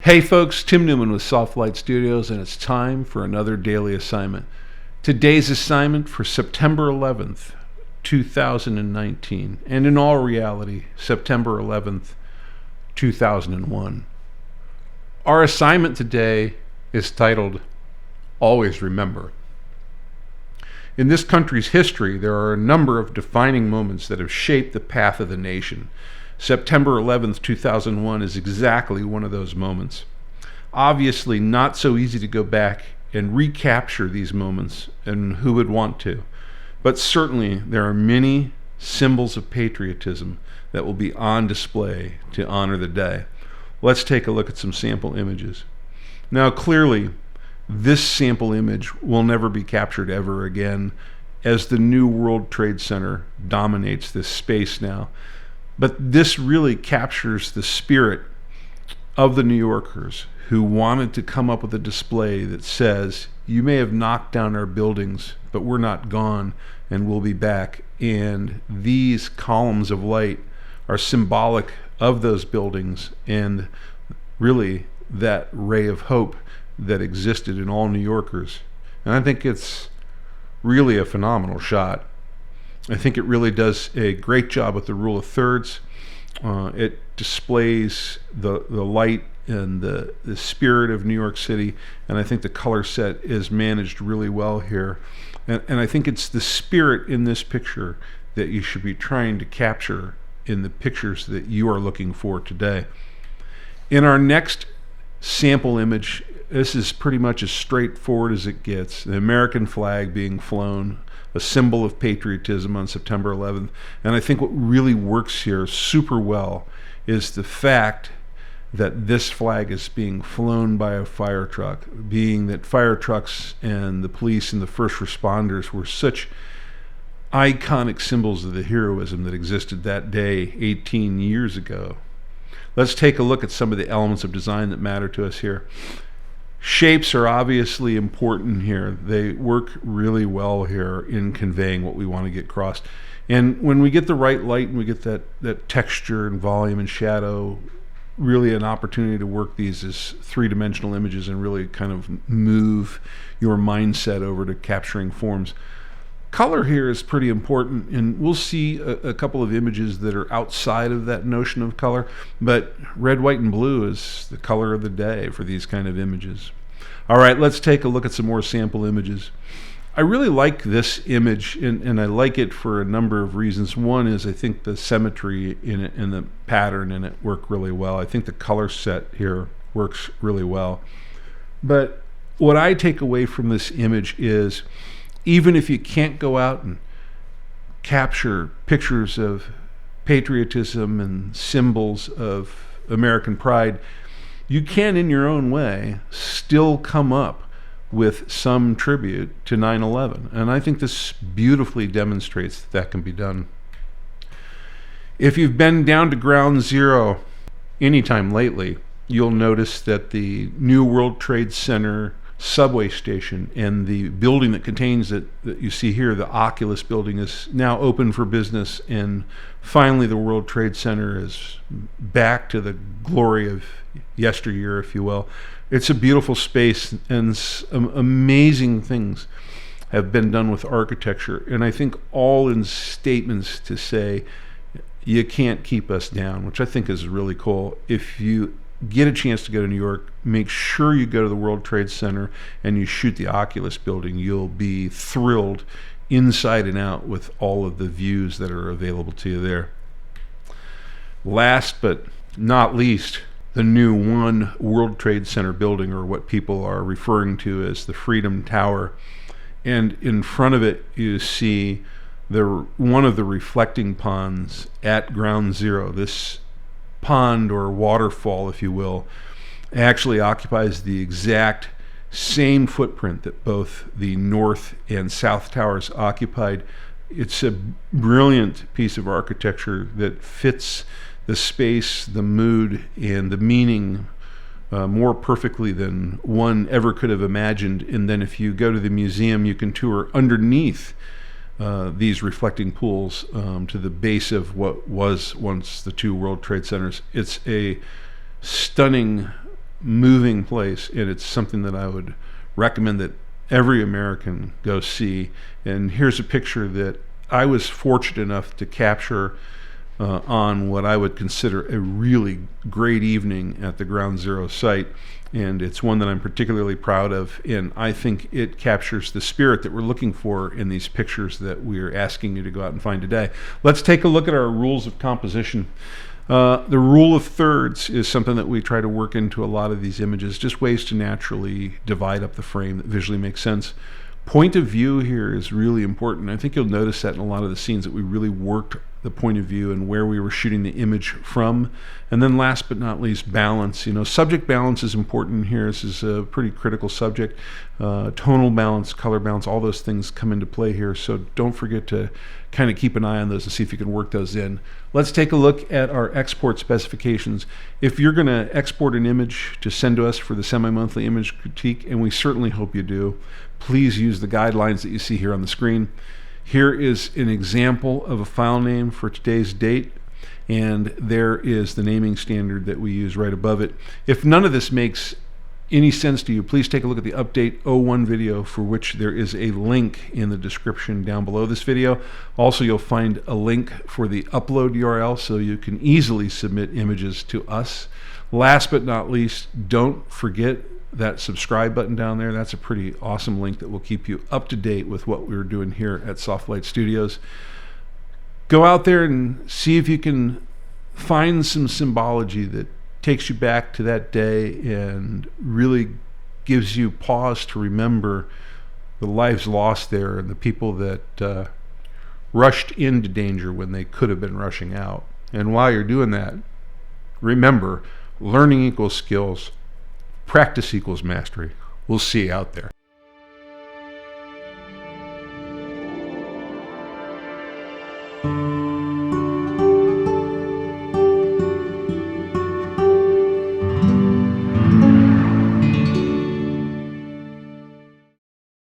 Hey folks, Tim Newman with Lite Studios, and it's time for another daily assignment. Today's assignment for September 11th, 2019, and in all reality, September 11th, 2001. Our assignment today is titled, Always Remember. In this country's history, there are a number of defining moments that have shaped the path of the nation. September 11th, 2001 is exactly one of those moments. Obviously, not so easy to go back and recapture these moments, and who would want to? But certainly, there are many symbols of patriotism that will be on display to honor the day. Let's take a look at some sample images. Now, clearly, this sample image will never be captured ever again, as the new World Trade Center dominates this space now. But this really captures the spirit of the New Yorkers who wanted to come up with a display that says, you may have knocked down our buildings, but we're not gone, and we'll be back. And these columns of light are symbolic of those buildings and really that ray of hope that existed in all New Yorkers. And I think it's really a phenomenal shot. I think it really does a great job with the rule of thirds. It displays the light and the spirit of New York City, and I think the color set is managed really well here. And I think it's the spirit in this picture that you should be trying to capture in the pictures that you are looking for today. In our next sample image, this is pretty much as straightforward as it gets. The American flag being flown, a symbol of patriotism on September 11th. And I think what really works here super well is the fact that this flag is being flown by a fire truck, being that fire trucks and the police and the first responders were such iconic symbols of the heroism that existed that day 18 years ago. Let's take a look at some of the elements of design that matter to us here. Shapes are obviously important here. They work really well here in conveying what we want to get across. And when we get the right light and we get that texture and volume and shadow, really an opportunity to work these as three-dimensional images and really kind of move your mindset over to capturing forms. Color here is pretty important, and we'll see a couple of images that are outside of that notion of color, but red, white, and blue is the color of the day for these kind of images. All right, let's take a look at some more sample images. I really like this image, and I like it for a number of reasons. One is I think the symmetry in it and the pattern in it work really well. I think the color set here works really well. But what I take away from this image is, even if you can't go out and capture pictures of patriotism and symbols of American pride, you can, in your own way, still come up with some tribute to 9/11. And I think this beautifully demonstrates that that can be done. If you've been down to Ground Zero anytime lately, you'll notice that the new World Trade Center subway station and the building that contains it that you see here, the Oculus building, is now open for business, and finally the World Trade Center is back to the glory of yesteryear, if you will. It's a beautiful space, and some amazing things have been done with architecture, and I think all in statements to say you can't keep us down, which I think is really cool. If you get a chance to go to New York, make sure you go to the World Trade Center and you shoot the Oculus building. You'll be thrilled inside and out with all of the views that are available to you there. Last but not least, the new One World Trade Center building, or what people are referring to as the Freedom Tower. And in front of it you see one of the reflecting ponds at Ground Zero. This pond, or waterfall if you will, actually occupies the exact same footprint that both the North and South Towers occupied. It's a brilliant piece of architecture that fits the space, the mood, and the meaning more perfectly than one ever could have imagined. And then if you go to the museum, you can tour underneath these reflecting pools to the base of what was once the two World Trade Centers. It's a stunning moving place, and it's something that I would recommend that every American go see. And here's a picture that I was fortunate enough to capture on what I would consider a really great evening at the Ground Zero site. And it's one that I'm particularly proud of, and I think it captures the spirit that we're looking for in these pictures that we're asking you to go out and find today. Let's take a look at our rules of composition. The rule of thirds is something that we try to work into a lot of these images, just ways to naturally divide up the frame that visually makes sense. Point of view here is really important. I think you'll notice that in a lot of the scenes that we really worked the point of view and where we were shooting the image from. And then last but not least, balance. Subject balance is important here. This is a pretty critical subject. Tonal balance, color balance, all those things come into play here. So don't forget to kind of keep an eye on those and see if you can work those in. Let's take a look at our export specifications. If you're going to export an image to send to us for the semi-monthly image critique, and we certainly hope you do, please use the guidelines that you see here on the screen. Here is an example of a file name for today's date, and there is the naming standard that we use right above it. If none of this makes any sense to you, please take a look at the Update 01 video, for which there is a link in the description down below this video. Also, you'll find a link for the upload URL so you can easily submit images to us. Last but not least, don't forget that subscribe button down there. That's a pretty awesome link that will keep you up to date with what we're doing here at Soft Lite Studios. Go out there and see if you can find some symbology that takes you back to that day and really gives you pause to remember the lives lost there and the people that rushed into danger when they could have been rushing out. And while you're doing that, remember, learning equals skills. Practice equals mastery. We'll see you out there.